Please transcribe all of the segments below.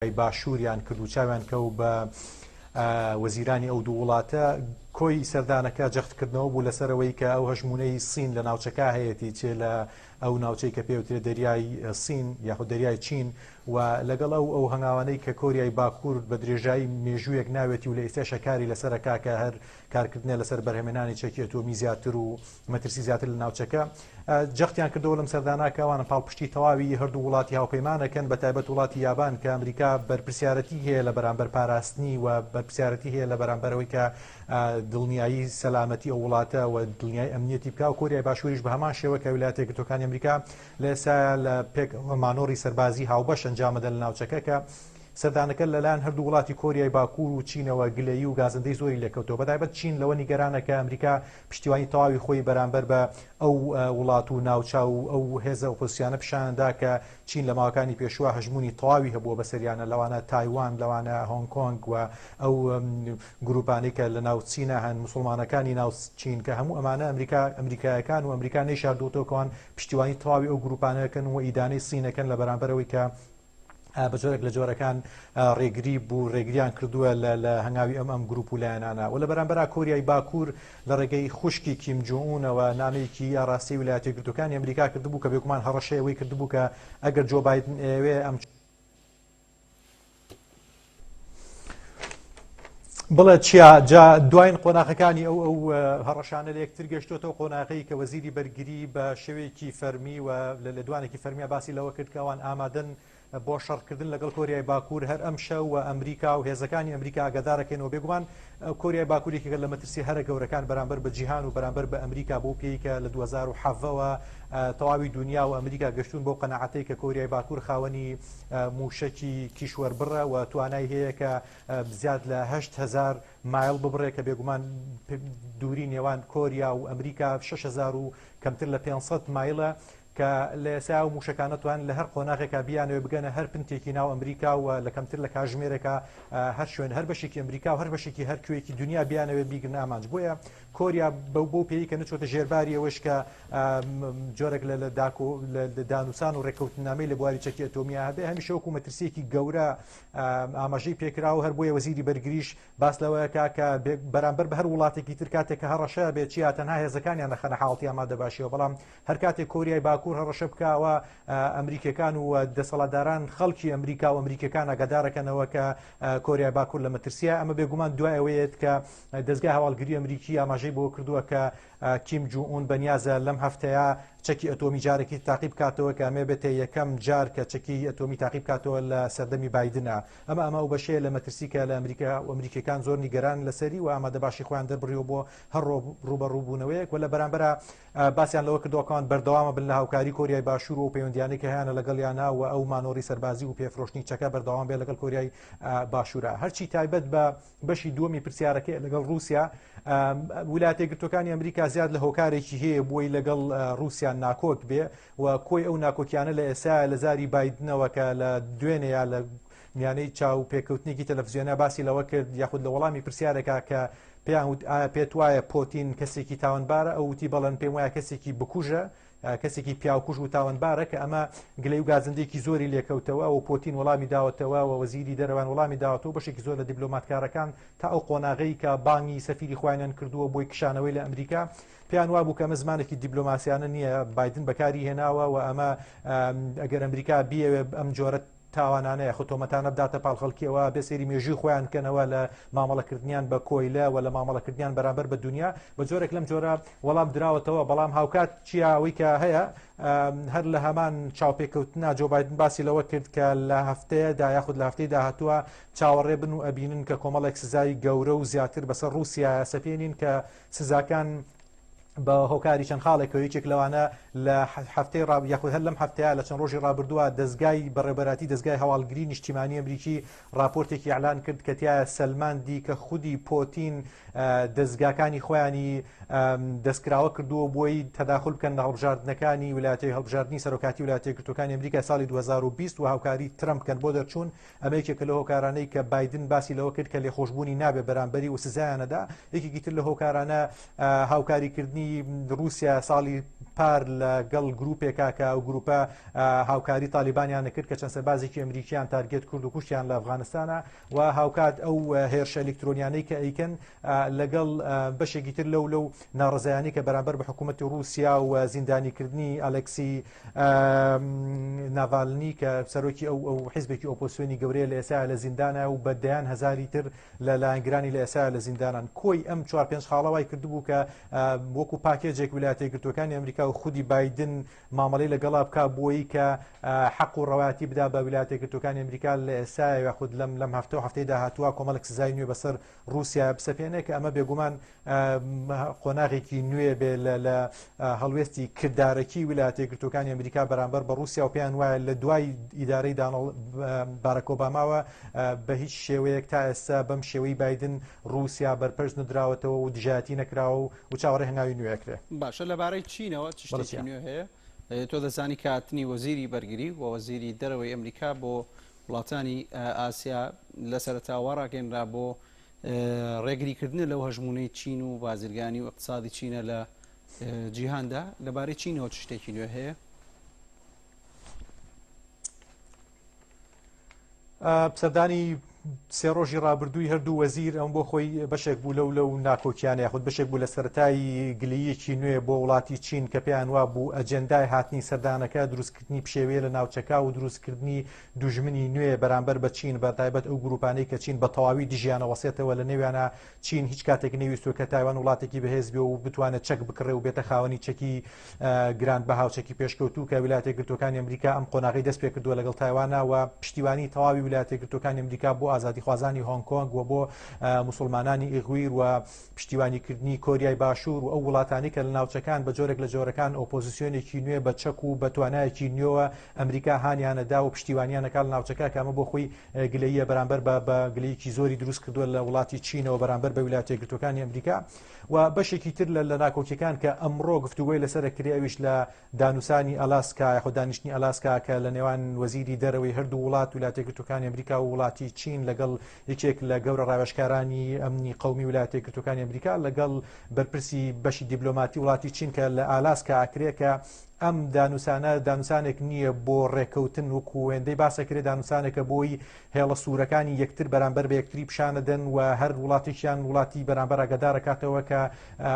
باشووریان کرد و چاویان کەوت بە وەزیرانی ئەو دوو وڵاتە کۆی سەردانەکە جەختکردنەوە بوو لەسەرەوەی کە ئەو هەژمونەی سین لە ناوچەکە هەیەی چێ لە ئەو ناوچەی کە پێوترێت دەریای سین یاخود دەریای چین و لەگەڵ ئەو هەنگاوانەی کە کۆریای باکوور بە درێژایی مێژوویەک ناوێتی و لە ئێستا شەکاری لەسەرەکا کە هەر کارکردنە لەسەر بەرهەمێنانی چەکی ئەتۆمی زیاتر و مەترسی زیاتر لە ناوچەکە جەختیان کردەوە لەم سەرداناکەوانە پاڵپشتی تەواوی هەردوو وڵاتی هاوپەیمانەکەن بە تایبەت وڵاتی یابان کە ئەمریکا بەرپرسیارەتی هەیە لە بەرامبەر پاراستنی و بەرپرسیارەتی هەیە لە بەرامبەرەوەی کە دڵنیایی سەلامەتی ئەو وڵاتە و دڵنیای ئەمنیەتی بکا و کۆریای باشووریش بە هەمان شێوە کە ویلایەتە یەکگرتووەکانی ئەمریکا لە ئێستا لە پێک مانۆڕی سەربازی هاوبەش ئەنجامەدەن لە ناوچەکە کە سەردانەکە لەلایەن هەردوو وڵاتی کۆریای باکوور و چینەوە گلەیی و گازەندەی زۆری لێکەوتەوە بەتایبەت چین لەوە نیگەرانە کە ئەمریکا پشتیوانی تەواوی خۆی بەرامبەر بە ئەو وڵات و ناوچاو و ئەو هێزە ئۆپۆزیسیۆنە پیشاندا کە چین لە ماوەکانی پێشوە هەژمونی تەواوی هەبووە بەسەریانە لەوانە تایوان لەوانە هۆنگ کۆنگ و ئەو گروپانەی کە لە ناو چینە هەن موسڵمانەکانی ناو چین کە هەموو ئەمانە ئەمریکایەکان و ئەمریکا نەیشاردوتەوەکەوان پشتیوانی تەواوی ئەو گروپانەکەن و ئیدانەی سینەکەن لە بەرامبەرەوەی کە بە جۆرێک لە جۆرەکان ڕێگری بوو ڕێگریان کردووە لە هەنگاوی ئەم گروپ و لایەنانە و لە بەرامبەر کۆریای باکوور لە ڕێگەی خوشکی کیم جۆئونەوە نامەیەکی ئاڕاستی ویلایەتە یەکگرتووەکانی ئەمریکا کردبوو کە بێگومان هەڕەشەیەوەی کردبوو کە ئەگەر جۆ بایدن ئەوێ ئەم بڵێ چیا جا دوایین قۆناغەکانی ئەو هەڕەشانە لە یەکتر گەشتوتەوە قۆناغەی کە وەزیری بەرگری بە شێوەیەکی فەرمی و لە دوانێکی فەرمیە باسی لەوە کرد کە ئەوان ئامادەن بۆ شەڕکردن لەگەڵ کۆریای باکوور هەر ئەم شەو و ئەمریکا و هێزەکانی ئەمریکا ئاگادارەکەنەوە بێگومان کۆریای باکووریکە لە مەترسی هەرە گەورەکان بەرامبەر بە جیهان و بەرامبەر بە ئەمریکا بۆ پێی کە لە 2007ەوە تەواوی دنیا و ئەمریکا گەشتون بۆ قەنەعەتەی کە کۆریای باکوور خاوەنی موشکی کیشوەر بڕە و توانای هەیە کە زیاد لە 8,000 مایل ببڕێ کە بێگومان دووری نێوان کۆریا و ئەمریکا 6,000 و کەمتر لە 500 مایلە کە لە ئێستا و موشکانە توان لە هەر قۆناغێکا بیانەوە بگەنە هەر پنتێکی ناو ئەمریکا و لە کەمتر لە کاژمێرێکە هەر شوێن هەر بەشێکی ئەمریکا و هەر بەشێکی هەر کوێکی دنیا بیانەوە بیگرن ئامانج بۆیە کۆریا بۆ پێی کە نەچۆتە ژێرباری ئەوەش کە جۆرێک لە دانووسان و ڕێکەوتنامەی لە بواری چەکی ئەتۆمیە هەبێ هەمیشە وەکو مەترسیەکی گەورە ئاماژەی پێکراوە هەر بۆیە وەزیری بەرگریش باس لەوەیە کە بەرامبەر بە هەر وڵاتێکی تر کاتێک کە هەڕەشە بێت چیا تەنها هێزەکانیان نەخەنە حاڵەتی ئامادەباشیەوە بەڵام هەر کاتێک کۆریای باکوور هەڕەشە بکاوە ئەمریکەکان و دەسەڵاتداران خەڵکی ئەمریکا و ئەمریکەکان ئاگادارەکەنەوە کە کۆریای باکوور لە مەترسیە ئەمە بێگومان دوای ئەوەیەت کە دەستگای هەواڵگری ئەمریکی ئاماژەی بۆ کردووە کە کیم جۆئون بەنیازە لەم هەفتەیە چەکی ئەتۆمی جارێکی تاقیب بکاتەوە کە ئەمێ بێتە یەکەم جار کە چەکی ئەتۆمی تاقیب بکاتەوە لە سەردەمی بایدنە ئەمە ئەو بەشەیە لە مەترسی کە لە ئەمریکا و ئەمریکەکان زۆر نیگەران لەسەری و ئامادەباشی خۆیان دەربڕیەوە بۆ هەر ڕوبەڕووبوونەوەیەک و لە بەرامبەرە باسییان لەوە کردوەکان بەردەوامە بن لە هاوکاری کۆریای باشوور و پەیوەندیانەی کە هەیەە لەگەڵیانە و ئەو مانۆڕی سەربازی و پێفرۆشتنی چەکە بەردەوام بێ لەگەڵ کۆریای باشوورە هەرچی تایبەت بە بەشی دووەمی پرسیارەکەی لەگەڵ رووسیا ویلایەتە یەکگرتووەکانی ئەمریکا زیاد لە هۆکارێکی هەیە بۆی لەگەڵ رووسیا ناکۆک بێ و کۆی ئەو ناکۆکیانە لە ئێستا لە زاری بایدنەوە کە لە دوێنەیە لە میانەی چاو پێکەوتنێکی تەلەڤیزیۆنە باسی لەوە کرد یاخود لە وەڵامی پرسیارێکا کە پێیان ئایا پێت وایە پۆتین کەسێکی تاوانبارە ئەو وتی بەڵێن پێم وایە کەسێکی بکوژە کەسێکی پیاوکوژ و تاوانبارە کە ئەمە گلەی و گازندێکی زۆری لێکەوتەوە و پۆتین وەڵامی داوەتەوە و وەزیری دەرەوان وەڵامی داوەتەوە بەشێکی زۆر لە دیبلۆماتکارەکان تا ئەو قۆناغەی کە بانگی سەفیری خوایان کردووە بۆی کشانەوەی لە ئەمریکا پێیان وابوو کە ئەمە زمانێکی دیبلۆماسیانە نییە بایدن بەکاری هێناوە و ئەمە ئەگەر ئەمریکا بیەوێ ئەم جۆرە تاوانانەیە خۆتۆمەتانە بداتە پاڵخەڵکیەوە بێسەری مێژووی خۆیان کەنەوە لە مامەڵەکردنیان بە کۆیلە و لە مامەڵەکردیان بەرامبەر بە دنیا بە جۆرێک لەم جۆرە وەڵام دراوەتەوە بەڵام هاوکات چیاوەی کە هەیە هەر لە هەمان چاوپێکەوتنا جۆ بایدن باسی لەوە کرد کە لە هەفتەیەدا یاخود لە هەفتەی داهاتووە چاوەڕێ بن و ئەبینن کە کۆمەڵێک سزای گەورە و زیاتر بەسەر رووسیا سەپێنین کە سزاکان بە هۆکاری چەند خاڵێکەوە یەکێک لەوانە لە هەفتەی یاخود هەر لەم هەفتەیە لە چەند ڕۆژی ڕابردووە دەستگای بەڕێبەراتی دەستگای هەواڵگری نیشتیمانی ئەمریکی راپۆرتێکی ئەعلان کرد کە تایە سەلماندی کە خودی پۆتین دەستگاکانی خۆیانی دەستکراوە کردووە بۆی تەداخل بکەن لە هەڵبژاردنەکانی ویلایەتە هەڵبژاردننی سەرۆکاتی ویلایەتە یەکگرتووەکانی ئەمریکا ساڵی 2020 و هاوکاری ترەمپ بکەن بۆ دەرچوون ئەمە یەکێکە لە هۆکارانەی کە بایدن باسی لەوە کرد کە لێخۆشبوونی نابێ بەرامبەری و سزایانەدا یەکێکی تر لە هۆکارانە هاوکاریکردنی زانی رووسیا ساڵی پار لەگەڵ گروپێکا کە ئەو گروپە هاوکاری تالیبانیان نەکرد کە چەند سەربازێکی ئەمریکیان تارگێت کرد و کوشتیان لە ئەفغانستانە و هاوکات ئەو هێرشە ئەلکترۆنیانەی کە ئەیکەن لەگەڵ بەشێکی تر لەو ناڕزایانی کە بەرامبەر بە حکوومەتی رووسیا و زیندانیکردنی ئەلەکسی ناڤالنی کە سەرۆکی ئەو حیزبێکی ئۆپۆسیۆنی گەورەیە لە ئێستا لە زیندانە و بەدەیان هەزاری تر لە لایەنگرانی لە ئێستا لە زیندانان کۆی ئەم 4-5 خاڵەوای کردبوو کە وەکو پاکێجێک ویلایەتە یەکگرتووەکانی ئەمریکا و خودی بایدن مامەڵەی لەگەڵا بکا بۆی کە حەق و ڕەواتی بدا بە ویلایەتە یەکگرتووەکانی ئەمریکا لە ئێستا یاخود لەم هەفتە و هەفتەی داهاتووە کۆمەڵێک سزای نوێ بەسەر رووسیا بسەپێنێ کە ئەمە بێگومان قۆناغێکی نوێ بێ لە هەڵوێستی کردارەکی ویلایەتە یەکگرتووەکانی ئەمریکا بەرامبەر بە رووسیا و پێیان وایە لە دوای ئیدارەی باراک ئۆباماوە بە هیچ شێوەیەک تا ئێستا بەم شێوەی بایدن رووسیا بەرپرس نەدراوەتەوە و دژایەتی نەکراوە و چاوەڕێ هەنگاوی نوێکرێ. باشە لەبارەی چینەوە چ شتێکی نوێ هەیە؟ تۆ دەزانی کاتنی وەزیری بەرگری و وەزیری دەرەوەی ئەمریکا بۆ وڵاتانی ئاسیا لە سەرەتاوە ڕاگەنرا بۆ ڕێگریکردن لەو هەژمونەی چین و بازرگانی و اقتصادی چینە لە جیهاندا لەبارەی چینەوە چ شتێکی نوێ هەیە؟ سەردانی سێ ڕۆژی ڕابردووی هەردوو وەزیر ئەم بۆ خۆی بەشێک بوو لەو ناکۆکیانە یاخود بەشێک بوو لە سەرەتایی گلەیەکی نوێ بۆ وڵاتی چین کە پێیان وا بوو ئەجەندای هاتنی سەردانەکە دروستکردنی پشێوەیە لە ناوچەکە و دروستکردنی دوژمنی نوێ بەرامبەر بە چین بەتایبەت ئەو گروپانەی کە چین بە تەواوی دژیانە وەسێتەوە لە نێویانە چین هیچ کاتێک نەویستوە کە تایوان وڵاتێکی بەهێز بێ و بتوانێت چەک بکڕێ و بێتە خاوەنی چەکی گران بە هاوچەکی پێشکەوتوو کە ویلایەتە یەکگرتووەکانی ئەمریکا ئەم قۆناغی دەست پێ کردووە لەگەڵ تایوانە و پشتیوانی تەواوی ویلایەتە یەکگرتووەکانی ئەمریکا بۆ ئازادی خوازانی هۆنگ کۆنگ و بۆ موسڵمانانی ئیغویر و پشتیوانیکردنی کۆریای باشوور و ئەو وڵاتانی کە لە ناوچەکان بە جۆرێک لە جۆرەکان ئۆپۆزیسیۆنێکی نوێ بە چەک و بە توانایەکی نوێوە ئەمریکا هانیانەدا و پشتیوانیانەکە لە ناوچەکە کامە بۆ خۆی گلەیە بەرامبەر بە گلەیەکی زۆری دروست کردووە لە وڵاتی چینەوە بەرامبەر بە ویلایەتە یەکگرتووەکانی ئەمریکا و بەشێکی تر لە ناکۆکیەکان کە ئەمڕۆ گفتوگۆی لەسەر کری ئەویش لە دانوسانی ئەلاسکا یاخود دانیشتنی ئەلاسکا کە لە نێوان وەزیری دەرەوەی هەردوو وڵات ویلایەتە یەکگرتووەکانی ئەمریکا و وڵاتی چین لەگەڵ یەکێک لە گەورە ڕاوێژکارانی ئەمنی قەومی ویلایەتە یەکگرتووەکانی ئەمریکا لەگەڵ بەرپرسی بەشی دیبلۆماتی وڵاتی چین کە لە ئالاسکا ئاکرێ کە ئەم دانوسانێک نییە بۆ ڕێکەوتن وەکو وێندەی باسەکرێ دانوسانێکە بۆی هێڵە سوورەکانی یەکتر بەرامبەر بە یەکتری پیشانەدەن و هەر وڵاتێکیان وڵاتی بەرامبەر ئاگادارەکاتەوە کە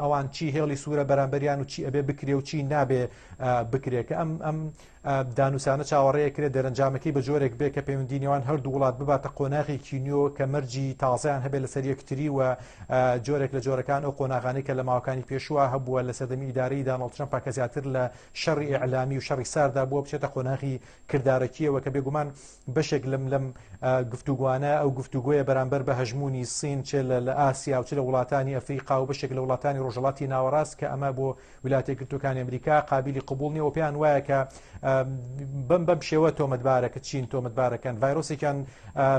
ئەوان چی هێڵی سوورە بەرامبەریان و چی ئەبێ بکرێ و چی نابێ بکرێ کە ئەم دانوسانە چاوەڕێیەکرێت دەرەنجامەکەی بە جۆرێک بێ کە پەیوەندی نێوان هەردوو وڵات بباتە قۆناغێکی نوێ کە مەرجی تازەیان هەبێت لەسەر یەکتری و جۆرێک لە جۆرەکان ئەو قۆناغانەی کە لە ماوەکانی پێشوە هەبووە لە سەردەمی ئیدارەی دانەڵد ترەمپ کە زیاتر لە شەڕی ئیعلامی و شەڕی ساردا بووە بچێتە قۆناغی کردارەکیەوە کە بێگومان بەشێک لەم گفتوگوانە ئەو گفتوگۆیە بەرامبەر بە هەژمونی سین چ لە ئاسیا و چ لە وڵاتانی ئەفریقا و بەشێک لە وڵاتانی ڕۆژهەڵاتی ناوەڕاست کە ئەمە بۆ ویلایەتە یەکگرتووەکانی ئەمریکا قابلی قبول نییە و پێیان وایە کە بەم شێوە تۆمەتبارەکە چین تۆمەتبارەکەن ڤایرۆسێکیان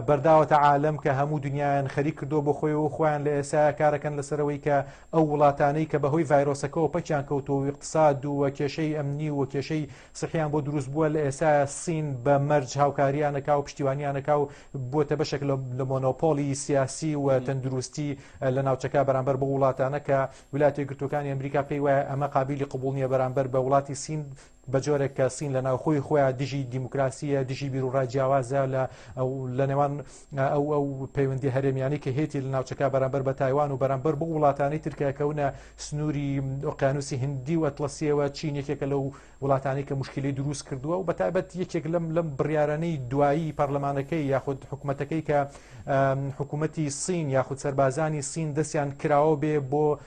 بەرداوەتە عالەم کە هەموو دنیایان خەریک کردو بۆ خۆی و خۆیان لە ئێستا کارەکەن لەسەرەوەی کە ئەو وڵاتانەی کە بەهۆی ڤایرۆسەکەەوە پەکیان کەوتەوە و اقتصاد و کێشەی ئەمنی و کێشەی سەحیان بۆ دروست بووە لە ئێستا سین بە مەرج هاوکاریانەکە و پشتیوانیانەکە و بۆتە بەشێک لە مۆنۆپۆلی سیاسی و تەندروستی لە ناوچەکە بەرامبەر بە وڵاتانە کە ویلایەتە یەکگرتووەکانی ئەمریکا پێی وایە ئەمە قابلی قبول نییە بەرامبەر بە وڵاتی سین بە جۆرێک کە سین لە ناوخۆی خۆیان دژی دیموکراسیە دژی بیرروڕای جیاوازە لە نێوان ئەو پەیوەندی هەرێمیانی کە هێتی لە ناوچەکە بەرامبەر بە تایوان و بەرامبەر بۆ وڵاتانی ترکەکەونە سنووری ئۆقیانوسی هندی و ئەتلەسیەوە چین یەکێکە لەو وڵاتانی کە مشکلی دروست کردووە و بەتایبەت یەکێک لەم بڕیارانەی دوایی پەرلەمانەکەی یاخود حکوومەتەکەی کە حکوومەتی سین یاخود سەربازانی سین دەستیان کراوە بێ بۆ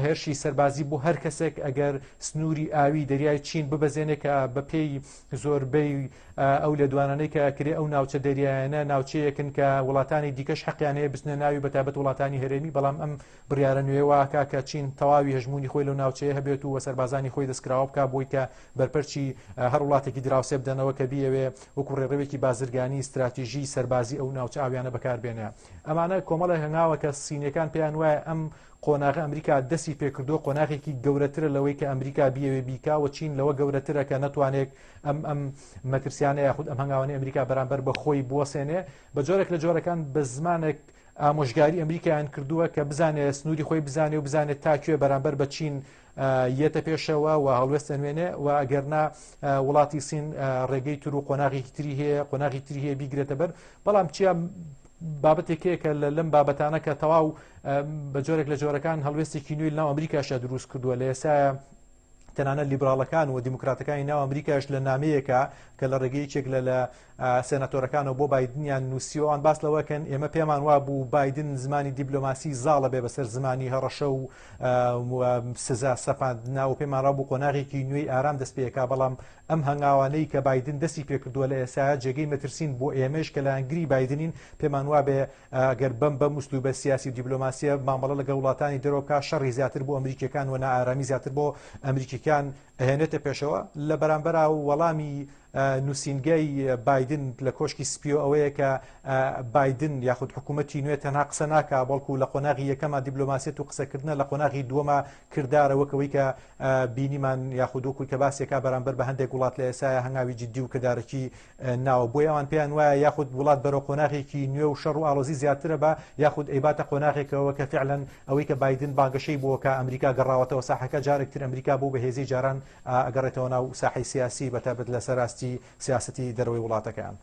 هێرشی سەربازی بۆ هەر کەسێک ئەگەر سنووری ئاوی دەریای چین ببەزێنێ کە بەپێی زۆربەی ئەو لە دوانانەی کە کرێ ئەو ناوچە دەریایانە ناوچەیەکن کە وڵاتانی دیکەش حەقیانەیە بستنە ناوی بەتابەت وڵاتانی هەرێمی بەڵام ئەم بڕیارە نوێواکە کە چین تەواوی هەژمونی خۆی لەو ناوچەیە هەبێت و سەربازانی خۆی دەستکراوە بکە بۆی کە بەرپەرچی هەر وڵاتێکی دراوسێ بدەنەوە کە بیەوێ وەکو ڕێڕەوێکی بازرگانی استراتیژی سەربازی ئەو ناوچە ئاویانە بەکاربێنە ئەمانە کۆمەڵی هەنگاوە کە سینیەکان پێیان وایە ئەم قۆناغی ئەمریکا دەستی پێکردو قۆناغێکی گەورەترە لەوەی کە ئەمریکا بیەوێ بیکاوە چین لەوە گەورەترە کە نەتوانێت ئەم مەترسیانە یاخود ئەم هەنگاوانەی ئەمریکا بەرامبەر بە خۆی بوەسێنێ بە جۆرێک لە جۆرەکان بە زمانێک ئامۆژگاری ئەمریکایان کردووە کە بزانێت سنووری خۆی بزانێ و بزانێت تاکوێ بەرامبەر بە چین یەتە پێشەوە و هەڵوێست ئەنوێنێ و ئەگەرنا وڵاتی سین ڕێگەی تر و قۆناغێکی تری هەیە قۆناغی تری هەیە بیگرێتە بەر بەڵام چیا بابەتێکەیە کە لەم بابەتانە کە تەواو بە جۆرێک لە جۆرەکان هەڵوێستێکی نوێی لەناو ئەمریکاشە دروست کردووە لە ئێستا تەنانەت لیبراڵەکان و دیموکراتەکانی ناو ئەمریکاش لە نامەیەکە کە لە ڕێگەیەکێک لە سێناتۆرەکانەوە بۆ بایدنیان نووسیەوەوان باس لەوەکەن ئێمە پێمان وا بوو بایدن زمانی دیبلۆماسی زاڵە بێ بەسەر زمانی هەڕەشە و سزا سەپاندنا و پێمان ڕا بوو قۆناغێکی نوێی ئارام دەست پێکا بەڵام ئەم هەنگاوانەی کە بایدن دەستی پێکردووە لە ئێستا جێگەی مەترسین بۆ ئێمەش کە لە ئەنگری بایدنین پێمان وا بێ گەر بەم ئوسلوبە سیاسی و دیبلۆماسیە مامەڵە لەگەڵ وڵاتانی دەرەوە شەڕی زیاتر بۆ ئەمریکیەکان و نائارامی زیاتر بۆ ئەمریکیەکان ئەهێنێتە پێشەوە لە بەرامبەر وەڵامی نووسینگەی بایدن لە کۆشکی سپیۆ ئەوەیە کە بایدن یاخود حکوومەتی نوێ تەنها قسە ناکا بەڵکو لە قۆناغی یەکەمە دیبلۆماسیەت و قسەکردنە لە قۆناغی دووەمە کردارەوەکەوەی کە بینیمان یاخود وەکوی کە باسیەکە بەرامبەر بە هەندێک وڵات لە ئێستا هەنگاوی جددی و کردارەکی ناوە بۆی ئەوان پێیان وایە یاخود وڵات بەرەو قۆناغێکی نوێ و شەڕ و ئاڵۆزی زیاترە بە یاخود ئەیباتە قۆناغێکەوە کە فعلەن ئەوەی کە بایدن بانگەشەی بووە کە ئەمریکا گەڕاوەتەوە ساحەکە جارێکتر ئەمریکا بۆ بەهێزی جاران ئەگەڕێتەوە ناو ساحەی سیاسی بەتابەت لە سەراستی سیاسەتی دەرەوەی وڵاتەکەیان.